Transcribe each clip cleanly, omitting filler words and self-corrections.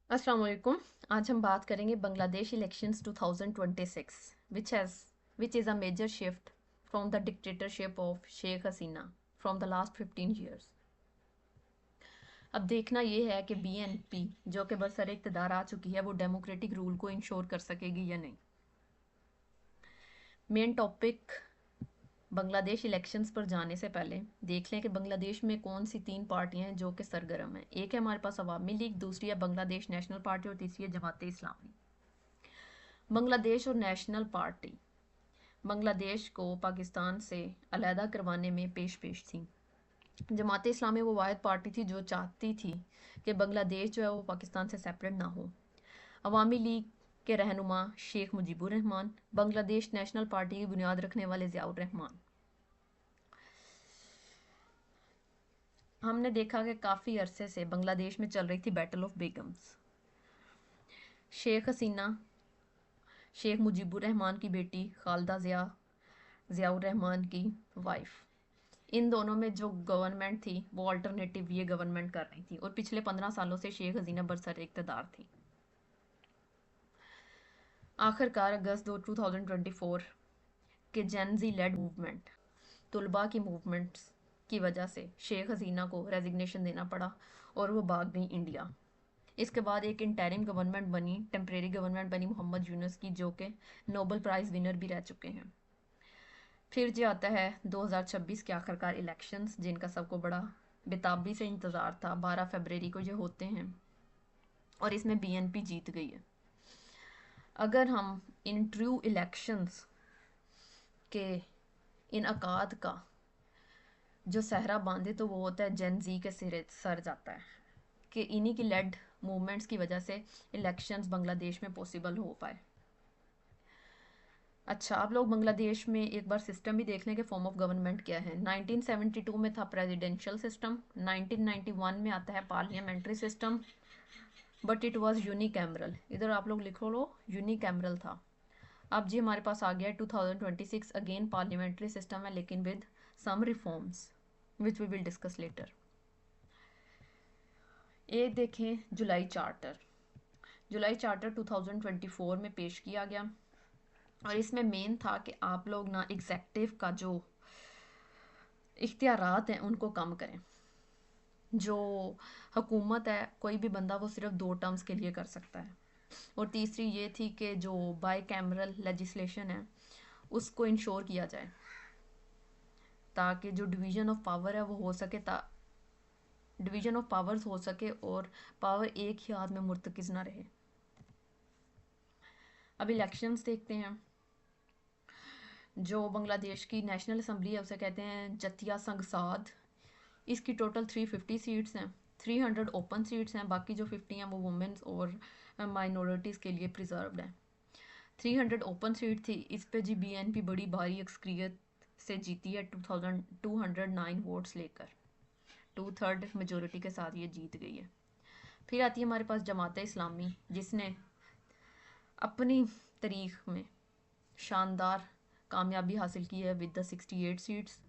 अस्सलाम वालेकुम। आज हम बात करेंगे Bangladesh elections 2026 which is a major shift from the dictatorship of Sheikh Hasina from the last 15 years. अब देखना ये है कि बीएनपी जो कि बरसर इक़्तिदार आ चुकी है वो डेमोक्रेटिक रूल को इंश्योर कर सकेगी या नहीं। मेन टॉपिक बांग्लादेश इलेक्शंस पर जाने से पहले देख लें कि बांग्लादेश में कौन सी तीन पार्टियां हैं जो कि सरगर्म हैं। एक है हमारे पास अवामी लीग, दूसरी है बांग्लादेश नेशनल पार्टी और तीसरी है जमात इस्लामी। बांग्लादेश और नेशनल पार्टी बांग्लादेश को पाकिस्तान से अलहदा करवाने में पेश थी। जमात इस्लामी वो वाहिद पार्टी थी जो चाहती थी कि बांग्लादेश जो है वो पाकिस्तान से सेपरेट ना हो। अवामी लीग के रहनुमा शेख मुजीबुर रहमान, बांग्लादेश नेशनल पार्टी की बुनियाद रखने वाले ज़ियाउर रहमान। हमने देखा कि काफ़ी अरसे से बांग्लादेश में चल रही थी बैटल ऑफ बेगम्स। शेख हसीना शेख मुजीबुर रहमान की बेटी, खालदा ज़ियाउर रहमान की वाइफ, इन दोनों में जो गवर्नमेंट थी वो अल्टरनेटिव ये गवर्नमेंट कर रही थी और पिछले 15 सालों से शेख हसीना बरसर इक़्तिदार थी। आखिरकार अगस्त 2024 के जेनजी लेड मूवमेंट, तुलबा की मूवमेंट्स की वजह से शेख हसीना को रेजिग्नेशन देना पड़ा और वो भाग गई इंडिया। इसके बाद एक इंटरिम गवर्नमेंट बनी, टेम्परेरी गवर्नमेंट बनी मोहम्मद यूनुस की, जो कि नोबल प्राइज़ विनर भी रह चुके हैं। फिर जो आता है 2026 के आखिरकार इलेक्शंस, जिनका सबको बड़ा बेताबी से इंतज़ार था। 12 फरवरी को ये होते हैं और इसमें बीएनपी जीत गई है। अगर हम इन ट्रू इलेक्शंस के इनअकाद का जो सहरा बांधे तो वो होता है जेन जी के सिरे सर जाता है कि इन्हीं की लेड मूवमेंट्स की वजह से इलेक्शंस बांग्लादेश में पॉसिबल हो पाए। अच्छा, आप लोग बांग्लादेश में एक बार सिस्टम भी देख लें कि फॉर्म ऑफ गवर्नमेंट क्या है। 1972 में था प्रेसिडेंशियल सिस्टम, 1991 में आता है parliamentary system, but it was unicameral. इधर आप लोग लिखो लो, यूनिकैमरल था। अब जी हमारे पास आ गया 2026 अगेन पार्लियामेंट्री सिस्टम है, लेकिन with some reforms which we will discuss later. एक देखें जुलाई चार्टर 2024 में पेश किया गया और इसमें मेन था कि आप लोग ना एग्जेक्टिव का जो इख्तियारात हैं उनको कम करें। जो हुकूमत है कोई भी बंदा वो सिर्फ 2 टर्म्स के लिए कर सकता है। और तीसरी ये थी कि जो बाई कैमरल लेजिस्लेशन है उसको इंश्योर किया जाए ताकि जो डिवीज़न ऑफ पावर है वो हो सके, डिवीज़न ऑफ पावर्स हो सके और पावर एक ही हाथ में मुर्तकिज़ ना रहे। अब इलेक्शंस देखते हैं। जो बांग्लादेश की नेशनल असम्बली है उसे कहते हैं जतिया संगसाद। इसकी टोटल 350 सीट्स हैं, 300 ओपन सीट्स हैं, बाकी जो 50 हैं वो वुमेंस और माइनॉरिटीज़ के लिए प्रिजर्व्ड हैं। 300 ओपन सीट थी, इस पे जी बीएनपी बड़ी भारी अक्सरियत से जीती है 2209 वोट्स लेकर, 2/3 मेजोरिटी के साथ ये जीत गई है। फिर आती है हमारे पास जमात इस्लामी, जिसने अपनी तारीख में शानदार कामयाबी हासिल की है विद द 68 सीट्स।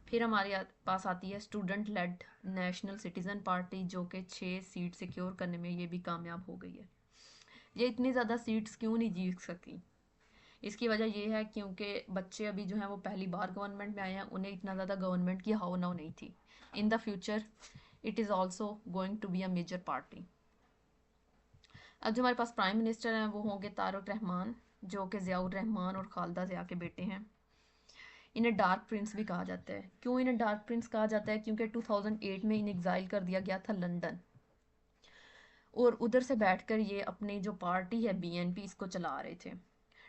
फिर हमारे पास आती है Student Led National Citizen Party, जो कि 6 सीट सिक्योर करने में ये भी कामयाब हो गई है। ये इतनी ज़्यादा सीट्स क्यों नहीं जीत सकी, इसकी वजह ये है क्योंकि बच्चे अभी जो हैं वो पहली बार गवर्नमेंट में आए हैं, उन्हें इतना ज़्यादा गवर्नमेंट की हाव नाव नहीं थी। In the future it is also going to be a major party. अब जो हमारे पास प्राइम मिनिस्टर हैं वो होंगे तारक रहमान, जो कि ज़ियाउर रहमान और खालदा ज़िया के बेटे हैं। इन्हें डार्क प्रिंस भी कहा जाता है। क्यों इन्हें डार्क प्रिंस कहा जाता है? क्योंकि 2008 में इन्हें एग्जाइल कर दिया गया था लंदन और उधर से बैठकर ये अपनी जो पार्टी है बीएनपी इसको चला रहे थे।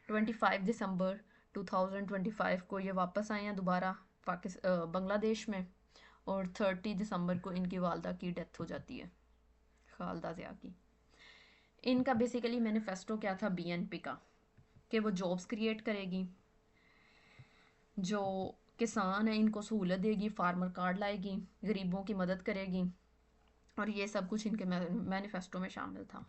25 दिसंबर 2025 को ये वापस आए हैं दोबारा बांग्लादेश में और 30 दिसंबर को इनकी वालदा की डेथ हो जाती है, खालदा ज़िया की। इनका बेसिकली मैनिफेस्टो क्या था बीएनपी का कि वो जॉब्स क्रिएट करेगी, जो किसान है इनको सहूलत देगी, फार्मर कार्ड लाएगी, गरीबों की मदद करेगी और ये सब कुछ इनके मैनिफेस्टो में शामिल था।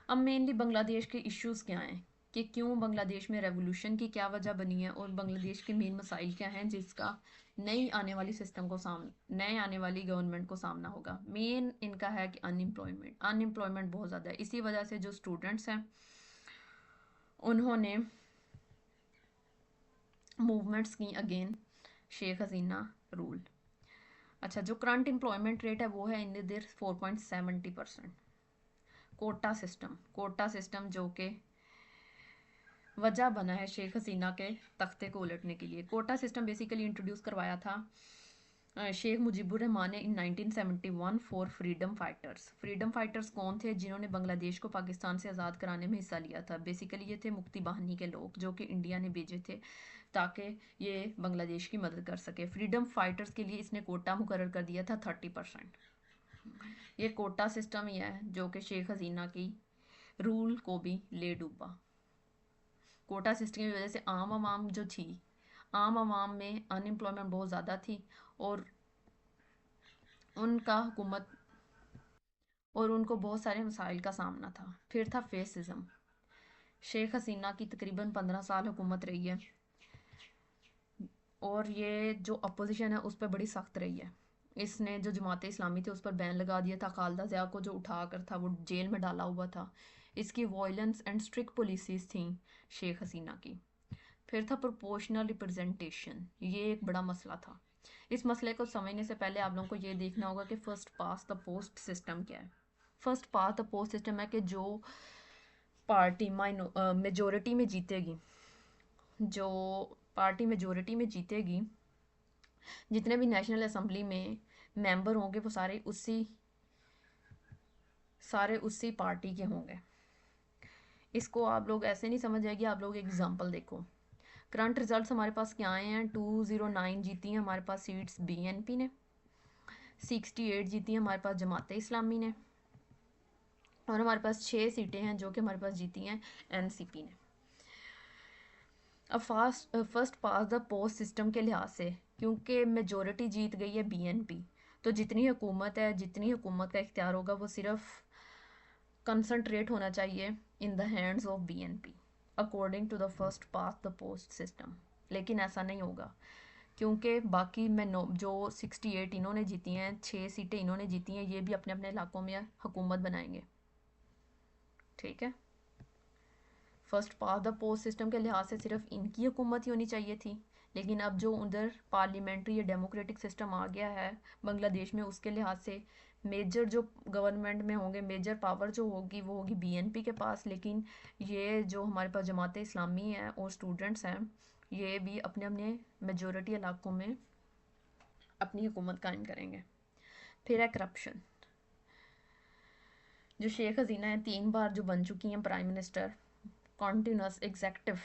अब मेनली बांग्लादेश के इश्यूज़ क्या हैं कि क्यों बांग्लादेश में रेवोल्यूशन की क्या वजह बनी है और बांग्लादेश के मेन मसाइल क्या हैं जिसका नई आने वाली सिस्टम को नए आने वाली गवर्नमेंट को सामना होगा। मेन इनका है कि अनएम्प्लॉयमेंट बहुत ज़्यादा है। इसी वजह से जो स्टूडेंट्स हैं उन्होंने मूवमेंट्स की अगेन शेख हसीना रूल। अच्छा, जो करंट एम्प्लॉयमेंट रेट है वो है इन देर 4.70%। कोटा सिस्टम जो कि वजह बना है शेख हसीना के तख्ते को उलटने के लिए। कोटा सिस्टम बेसिकली इंट्रोड्यूस करवाया था शेख मुजीबुर रहमान ने इन 1971 फॉर फ्रीडम फाइटर्स कौन थे जिन्होंने बांग्लादेश को पाकिस्तान से आज़ाद कराने में हिस्सा लिया था? बेसिकली ये थे मुक्ति बाहिनी के लोग जो कि इंडिया ने भेजे थे ताकि ये बांग्लादेश की मदद कर सके। फ्रीडम फाइटर्स के लिए इसने कोटा मुकर्रर कर दिया था 30%। ये कोटा सिस्टम ही है जो कि शेख हसीना की रूल को भी ले डूबा। कोटा सिस्टम की वजह से आम आवाम में अनएम्प्लॉयमेंट बहुत ज़्यादा थी और उनको बहुत सारे मसाइल का सामना था। फिर था फेसिज्म। शेख हसीना की तकरीबन 15 साल हुकूमत रही है और ये जो अपोजिशन है उस पर बड़ी सख्त रही है। इसने जो जमात इस्लामी थी उस पर बैन लगा दिया था। खालिदा ज़िया को जो उठा कर था वो जेल में डाला हुआ था। इसकी वायलेंस एंड स्ट्रिक्ट पॉलिसीज़ थी शेख हसीना की। फिर था प्रोपोर्शनल रिप्रेजेंटेशन। ये एक बड़ा मसला था। इस मसले को समझने से पहले आप लोगों को ये देखना होगा कि first past the post system क्या है। First past the post system है कि जो पार्टी मेजोरिटी में जीतेगी जितने भी नेशनल असेंबली में मेंबर होंगे वो सारे उसी पार्टी के होंगे। इसको आप लोग ऐसे नहीं समझ आएगी। आप लोग एग्जांपल देखो, करंट रिजल्ट्स हमारे पास क्या आए हैं। 209 जीती हैं हमारे पास सीट्स बीएनपी ने, 68 जीती हैं हमारे पास जमात इस्लामी ने, और हमारे पास 6 सीटें हैं जो कि हमारे पास जीती हैं एनसीपी ने। अब first past the post system के लिहाज से क्योंकि मेजोरिटी जीत गई है बीएनपी, तो जितनी हुकूमत का इख्तियार होगा वो सिर्फ कंसंट्रेट होना चाहिए in the hands of BNP according to the first past the post system. लेकिन ऐसा नहीं होगा क्योंकि बाकी जो 68 इन्होंने जीती हैं, 6 सीटें इन्होंने जीती हैं, ये भी अपने अपने इलाकों में हुकूमत बनाएंगे। ठीक है, first past the post system के लिहाज से सिर्फ इनकी हुकूमत ही होनी चाहिए थी। लेकिन अब जो उधर पार्लियामेंट्री या डेमोक्रेटिक सिस्टम आ गया है बांग्लादेश में, उसके लिहाज से मेजर जो गवर्नमेंट में होंगे, मेजर पावर जो होगी वो होगी बीएनपी के पास। लेकिन ये जो हमारे पास जमात इस्लामी है और स्टूडेंट्स हैं, ये भी अपने अपने मेजोरिटी इलाकों में अपनी हुकूमत कायम करेंगे। फिर है करप्शन। जो शेख हसीना है 3 बार जो बन चुकी हैं प्राइम मिनिस्टर कॉन्टीन्यूस एग्जेक्टिव,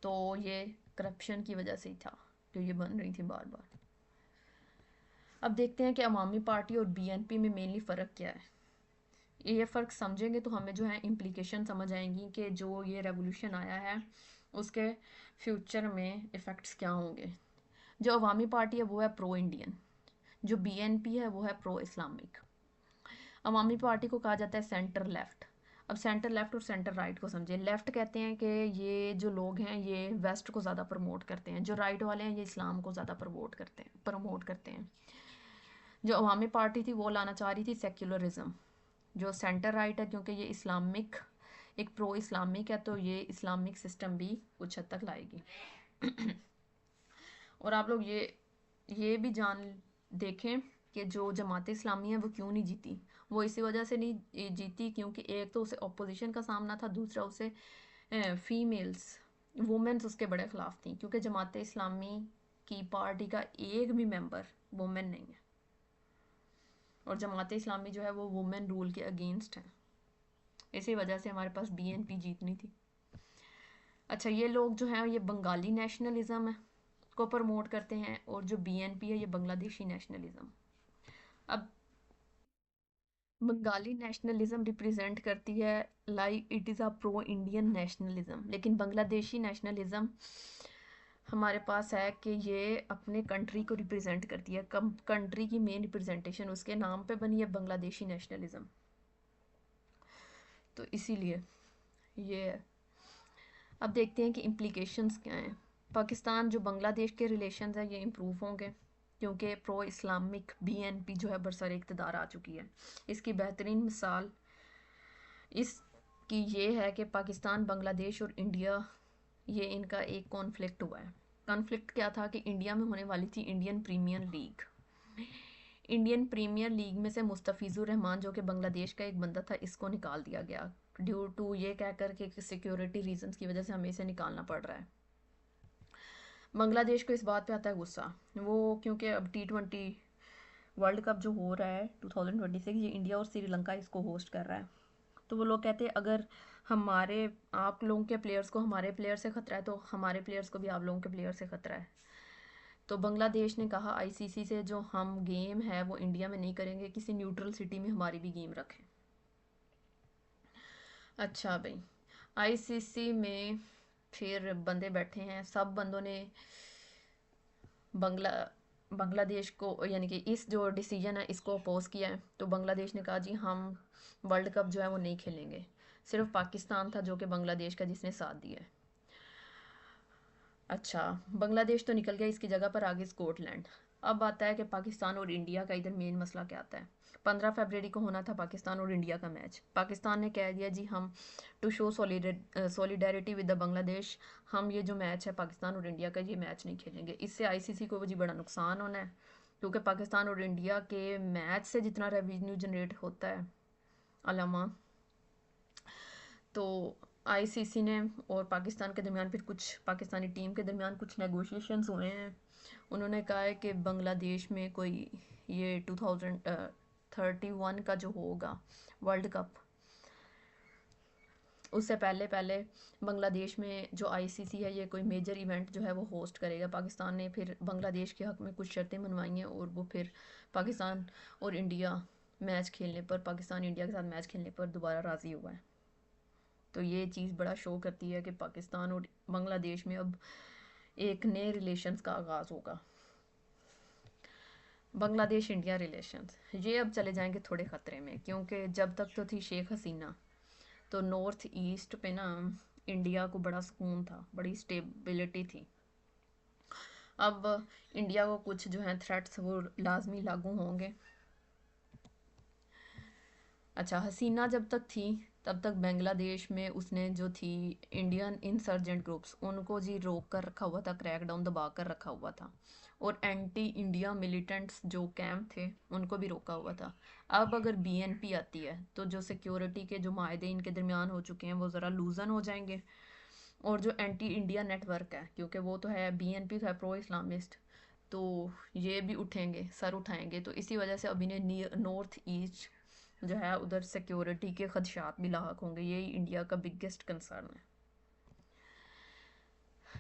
तो ये करप्शन की वजह से ही था जो ये बन रही थी बार बार। अब देखते हैं कि अवामी पार्टी और बीएनपी में मेनली फ़र्क क्या है। ये फ़र्क समझेंगे तो हमें जो है इम्प्लीकेशन समझ आएंगी कि जो ये रेवोल्यूशन आया है उसके फ्यूचर में इफ़ेक्ट्स क्या होंगे। जो अवामी पार्टी है वो है प्रो इंडियन, जो बीएनपी है वो है प्रो इस्लामिक। अवामी पार्टी को कहा जाता है सेंटर लेफ़्ट। अब सेंटर लेफ़्ट और सेंटर राइट को समझिए। लेफ़्ट कहते हैं कि ये जो लोग हैं ये वेस्ट को ज़्यादा प्रमोट करते हैं, जो राइट वाले हैं ये इस्लाम को ज़्यादा प्रमोट करते हैं। जो अवामी पार्टी थी वो लाना चाह रही थी सेक्युलरिज्म। जो सेंटर राइट है क्योंकि ये इस्लामिक, एक प्रो इस्लामिक है, तो ये इस्लामिक सिस्टम भी कुछ हद तक लाएगी। और आप लोग ये भी देखें कि जो जमात इस्लामी है वो क्यों नहीं जीती। वो इसी वजह से नहीं जीती क्योंकि एक तो उसे अपोजिशन का सामना था, दूसरा उसे वुमेन्स उसके बड़े ख़िलाफ़ थी क्योंकि जमात इस्लामी की पार्टी का एक भी मेंबर वुमेन नहीं है और जमात इस्लामी जो है वो वुमेन रूल के अगेंस्ट है। इसी वजह से हमारे पास बीएनपी जीतनी थी। अच्छा, ये लोग जो हैं ये बंगाली नेशनलिज्म है को प्रमोट करते हैं और जो बीएनपी है ये बांग्लादेशी नेशनलिज्म। अब बंगाली नेशनलिज्म रिप्रेजेंट करती है like it is a pro Indian nationalism, लेकिन बांग्लादेशी नेशनलिज्म हमारे पास है कि ये अपने कंट्री को रिप्रेजेंट करती है। कंट्री की मेन रिप्रेजेंटेशन उसके नाम पे बनी है बांग्लादेशी नेशनलिज्म, तो इसीलिए ये है। अब देखते हैं कि इम्प्लीकेशंस क्या हैं। पाकिस्तान जो बांग्लादेश के रिलेशंस हैं ये इम्प्रूव होंगे क्योंकि प्रो इस्लामिक बीएनपी जो है बरसर इक़्तिदार आ चुकी है। इसकी बेहतरीन मिसाल इसकी ये है कि पाकिस्तान, बांग्लादेश और इंडिया, ये इनका एक कॉन्फ्लिक्ट हुआ है। कॉन्फ्लिक्ट क्या था कि इंडिया में होने वाली थी Indian Premier League. Indian Premier League में से मुस्तफ़िज़ुर रहमान जो कि बांग्लादेश का एक बंदा था, इसको निकाल दिया गया ड्यू टू ये कह कर के सिक्योरिटी रीजंस की वजह से हमें इसे निकालना पड़ रहा है। बांग्लादेश को इस बात पे आता है गुस्सा, वो क्योंकि अब T20 वर्ल्ड कप जो हो रहा है 2026, ये इंडिया और श्रीलंका इसको होस्ट कर रहा है। तो वो लोग कहते हैं अगर हमारे आप लोगों के प्लेयर्स को हमारे प्लेयर से ख़तरा है तो हमारे प्लेयर्स को भी आप लोगों के प्लेयर से ख़तरा है। तो बांग्लादेश ने कहा आईसीसी से जो हम गेम है वो इंडिया में नहीं करेंगे, किसी न्यूट्रल सिटी में हमारी भी गेम रखें। अच्छा भाई, आईसीसी में फिर बंदे बैठे हैं, सब बंदों ने बांग्ला बांग्लादेश को यानी कि इस जो डिसीजन है इसको अपोज किया है। तो बांग्लादेश ने कहा जी हम वर्ल्ड कप जो है वो नहीं खेलेंगे। सिर्फ पाकिस्तान था जो कि बांग्लादेश का जिसने साथ दिया है। अच्छा, बांग्लादेश तो निकल गया, इसकी जगह पर आ गई स्कॉटलैंड। अब आता है कि पाकिस्तान और इंडिया का इधर मेन मसला क्या आता है। 15 फरवरी को होना था पाकिस्तान और इंडिया का मैच। पाकिस्तान ने कह दिया जी हम to show solidarity with the Bangladesh, हम ये जो मैच है पाकिस्तान और इंडिया का ये मैच नहीं खेलेंगे। इससे आईसीसी को जी बड़ा नुकसान होना है क्योंकि पाकिस्तान और इंडिया के मैच से जितना रेवेन्यू जनरेट होता है अलामा, तो आईसीसी ने और पाकिस्तान के दरमियान फिर कुछ पाकिस्तानी टीम के दरमियान कुछ नेगोशिएशंस हुए हैं। उन्होंने कहा है कि बांग्लादेश में कोई ये 2031 का जो होगा वर्ल्ड कप, उससे पहले पहले बांग्लादेश में जो आईसीसी है ये कोई मेजर इवेंट जो है वो होस्ट करेगा। पाकिस्तान ने फिर बांग्लादेश के हक़ में कुछ शर्तें मनवाई हैं और वो फिर पाकिस्तान और इंडिया मैच खेलने पर, पाकिस्तान इंडिया के साथ मैच खेलने पर दोबारा राज़ी हुआ है। तो ये चीज़ बड़ा शो करती है कि पाकिस्तान और बांग्लादेश में अब एक नए रिलेशंस का आगाज़ होगा। बांग्लादेश इंडिया रिलेशंस ये अब चले जाएंगे थोड़े ख़तरे में, क्योंकि जब तक तो थी शेख हसीना तो नॉर्थ ईस्ट पे ना इंडिया को बड़ा सुकून था, बड़ी स्टेबिलिटी थी। अब इंडिया को कुछ जो है थ्रेट्स वो लाजमी लागू होंगे। अच्छा, हसीना जब तक थी तब तक बांग्लादेश में उसने जो थी इंडियन इंसर्जेंट ग्रुप्स उनको जी रोक कर रखा हुआ था, क्रैकडाउन दबा कर रखा हुआ था, और एंटी इंडिया मिलिटेंट्स जो कैंप थे उनको भी रोका हुआ था। अब अगर बीएनपी आती है तो जो सिक्योरिटी के जो मायदे इनके दरमियान हो चुके हैं वो ज़रा लूजन हो जाएंगे, और जो एंटी इंडिया नेटवर्क है क्योंकि वो तो है बीएनपी तो है प्रो इस्लामिस्ट, तो ये भी उठेंगे, सर उठाएंगे। तो इसी वजह से अभी ने नॉर्थ ईस्ट जो है उधर सिक्योरिटी के खदशात भी लाक होंगे, यही इंडिया का बिगेस्ट कंसर्न है।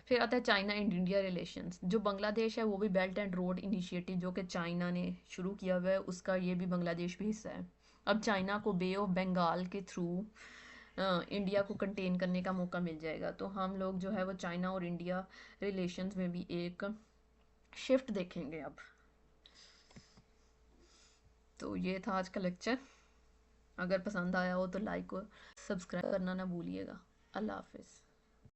फिर आता है चाइना एंड इंडिया रिलेशंस। जो बांग्लादेश है वो भी बेल्ट एंड रोड इनिशिएटिव जो कि चाइना ने शुरू किया हुआ है उसका ये भी बांग्लादेश भी हिस्सा है। अब चाइना को बे ऑफ बंगाल के थ्रू इंडिया को कंटेन करने का मौका मिल जाएगा। तो हम लोग जो है वो चाइना और इंडिया रिलेशंस में भी एक शिफ्ट देखेंगे अब। तो ये था आज का लेक्चर। अगर पसंद आया हो तो लाइक और सब्सक्राइब करना ना भूलिएगा। अल्लाह हाफिज़।